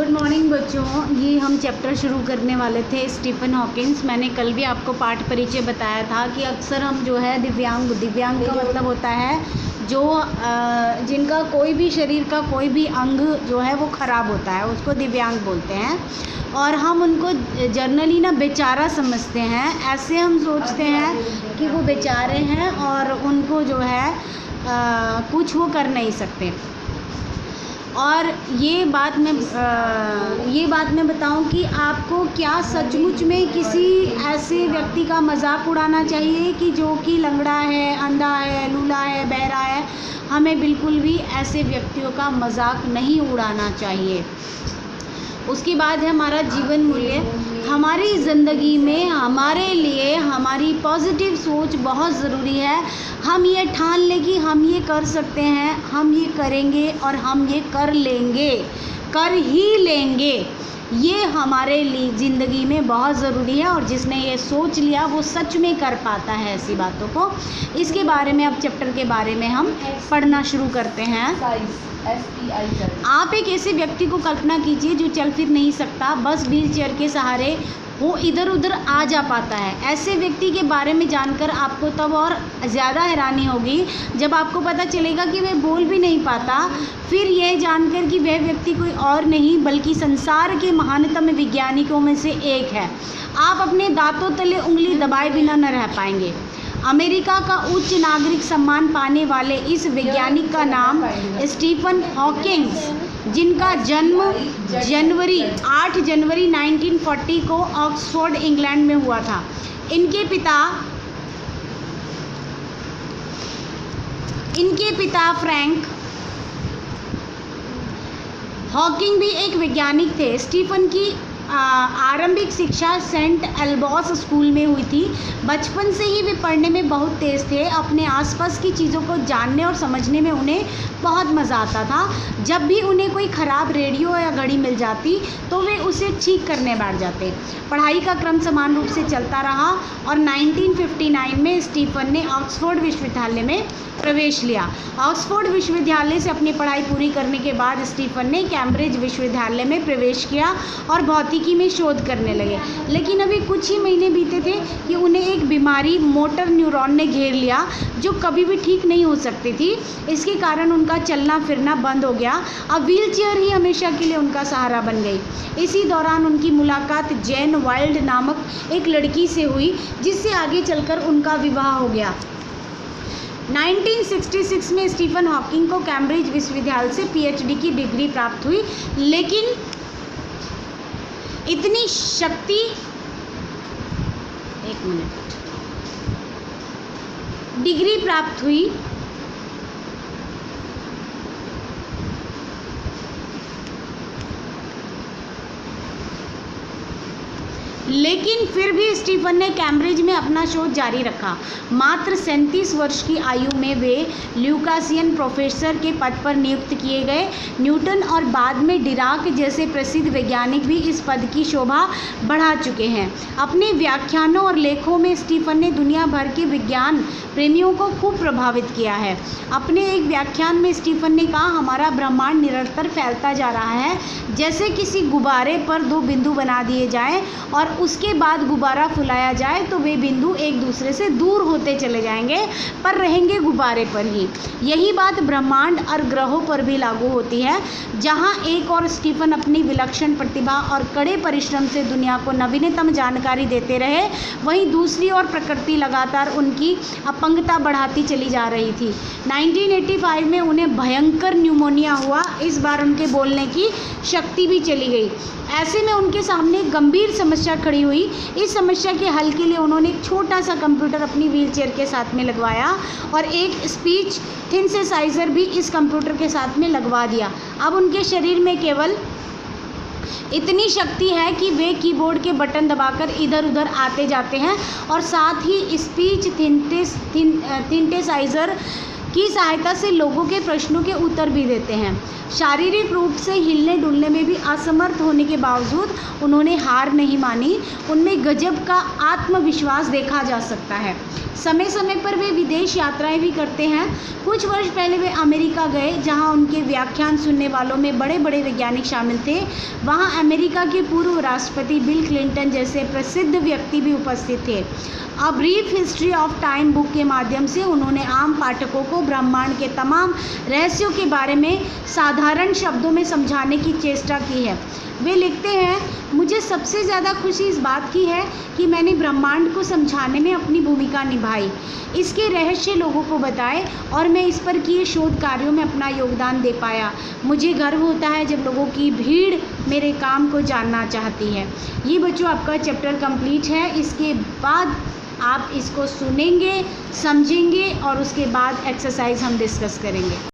Good morning बच्चों। ये हम चैप्टर शुरू करने वाले थे स्टीफन हॉकिंस। मैंने कल भी आपको पाठ परिचय बताया था कि अक्सर हम जो है दिव्यांग का मतलब होता है जो जिनका कोई भी शरीर का कोई भी अंग जो है वो ख़राब होता है, उसको दिव्यांग बोलते हैं। और हम उनको जनरली ना बेचारा समझते हैं। ऐसे हम सोचते हैं कि वो बेचारे हैं और उनको जो है कुछ वो कर नहीं सकते। और ये बात मैं बताऊं कि आपको क्या सचमुच में किसी ऐसे व्यक्ति का मजाक उड़ाना चाहिए कि जो कि लंगड़ा है, अंधा है, लूला है, बहरा है। हमें बिल्कुल भी ऐसे व्यक्तियों का मजाक नहीं उड़ाना चाहिए। उसके बाद है हमारा जीवन मूल्य। हमारी ज़िंदगी में हमारे लिए हमारी पॉजिटिव सोच बहुत ज़रूरी है। हम ये ठान लें कि हम ये कर सकते हैं, हम ये करेंगे और हम ये कर लेंगे, कर ही लेंगे। ये हमारे लिए ज़िंदगी में बहुत ज़रूरी है और जिसने ये सोच लिया वो सच में कर पाता है ऐसी बातों को। इसके बारे में अब चैप्टर के बारे में हम पढ़ना शुरू करते हैं। आप एक ऐसे व्यक्ति को कल्पना कीजिए जो चल फिर नहीं सकता, बस व्हील चेयर के सहारे वो इधर उधर आ जा पाता है। ऐसे व्यक्ति के बारे में जानकर आपको तब और ज़्यादा हैरानी होगी जब आपको पता चलेगा कि वह बोल भी नहीं पाता। फिर यह जानकर कि वह व्यक्ति कोई और नहीं बल्कि संसार के महानतम वैज्ञानिकों में से एक है। आप अपने दांतों तले उंगली दबाए बिना न रह पाएंगे। अमेरिका का उच्च नागरिक सम्मान पाने वाले इस वैज्ञानिक का नाम स्टीफन हॉकिंस, जिनका जन्म 8 जनवरी 1940 को ऑक्सफोर्ड इंग्लैंड में हुआ था। इनके पिता फ्रैंक हॉकिंग भी एक वैज्ञानिक थे। स्टीफन की आरंभिक शिक्षा सेंट एल्बॉस स्कूल में हुई थी। बचपन से ही वे पढ़ने में बहुत तेज़ थे। अपने आसपास की चीज़ों को जानने और समझने में उन्हें बहुत मज़ा आता था। जब भी उन्हें कोई ख़राब रेडियो या घड़ी मिल जाती तो वे उसे ठीक करने बैठ जाते। पढ़ाई का क्रम समान रूप से चलता रहा और 1959 में स्टीफन ने ऑक्सफोर्ड विश्वविद्यालय में प्रवेश लिया। ऑक्सफोर्ड विश्वविद्यालय से अपनी पढ़ाई पूरी करने के बाद स्टीफन ने कैम्ब्रिज विश्वविद्यालय में प्रवेश किया और भौतिकी में शोध करने लगे। लेकिन अभी कुछ ही महीने बीते थे कि उन्हें एक बीमारी मोटर न्यूरॉन ने घेर लिया जो कभी भी ठीक नहीं हो सकती थी। इसके कारण उनका चलना फिरना बंद हो गया। अब व्हील चेयर ही हमेशा के लिए उनका सहारा बन गई। इसी दौरान उनकी मुलाकात जेन वाइल्ड नामक एक लड़की से हुई जिससे आगे चलकर उनका विवाह हो गया। 1966 में स्टीफन हॉकिंग को कैम्ब्रिज विश्वविद्यालय से पीएचडी की डिग्री प्राप्त हुई। लेकिन इतनी शक्ति डिग्री प्राप्त हुई लेकिन फिर भी स्टीफन ने कैम्ब्रिज में अपना शोध जारी रखा। मात्र 37 वर्ष की आयु में वे ल्यूकासियन प्रोफेसर के पद पर नियुक्त किए गए। न्यूटन और बाद में डिराक जैसे प्रसिद्ध वैज्ञानिक भी इस पद की शोभा बढ़ा चुके हैं। अपने व्याख्यानों और लेखों में स्टीफन ने दुनिया भर के विज्ञान प्रेमियों को खूब प्रभावित किया है। अपने एक व्याख्यान में स्टीफन ने कहा, हमारा ब्रह्मांड निरंतर फैलता जा रहा है। जैसे किसी गुब्बारे पर 2 बिंदु बना दिए जाएं और उसके बाद गुब्बारा फुलाया जाए तो वे बिंदु एक दूसरे से दूर होते चले जाएंगे पर रहेंगे गुब्बारे पर ही। यही बात ब्रह्मांड और ग्रहों पर भी लागू होती है। जहां एक और स्टीफन अपनी विलक्षण प्रतिभा और कड़े परिश्रम से दुनिया को नवीनतम जानकारी देते रहे, वहीं दूसरी ओर प्रकृति लगातार उनकी अपंगता बढ़ाती चली जा रही थी। 1985 में उन्हें भयंकर न्यूमोनिया हुआ। इस बार उनके बोलने की शक्ति भी चली गई। ऐसे में उनके सामने गंभीर समस्या खड़ी हुई। इस समस्या के हल के लिए उन्होंने एक छोटा सा कंप्यूटर अपनी व्हीलचेयर के साथ में लगवाया और एक स्पीच सिंथेसाइजर भी इस कंप्यूटर के साथ में लगवा दिया। अब उनके शरीर में केवल इतनी शक्ति है कि वे कीबोर्ड के बटन दबाकर इधर उधर आते जाते हैं और साथ ही स्पीच सिंथेसाइजर की सहायता से लोगों के प्रश्नों के उत्तर भी देते हैं। शारीरिक रूप से हिलने डुलने में भी असमर्थ होने के बावजूद उन्होंने हार नहीं मानी। उनमें गजब का आत्मविश्वास देखा जा सकता है। समय समय पर वे विदेश यात्राएं भी करते हैं। कुछ वर्ष पहले वे अमेरिका गए, जहां उनके व्याख्यान सुनने वालों में बड़े बड़े वैज्ञानिक शामिल थे। वहां अमेरिका के पूर्व राष्ट्रपति बिल क्लिंटन जैसे प्रसिद्ध व्यक्ति भी उपस्थित थे। A brief history of time book के माध्यम से उन्होंने आम पाठकों को ब्रह्मांड के तमाम रहस्यों के बारे में साधारण शब्दों में समझाने की चेष्टा की है। वे लिखते हैं, मुझे सबसे ज़्यादा खुशी इस बात की है कि मैंने ब्रह्मांड को समझाने में अपनी भूमिका निभाई, इसके रहस्य लोगों को बताए और मैं इस पर किए शोध कार्यों में अपना योगदान दे पाया। मुझे गर्व होता है जब लोगों की भीड़ मेरे काम को जानना चाहती है। ये बच्चों आपका चैप्टर कंप्लीट है। इसके बाद आप इसको सुनेंगे, समझेंगे और उसके बाद एक्सरसाइज हम डिस्कस करेंगे।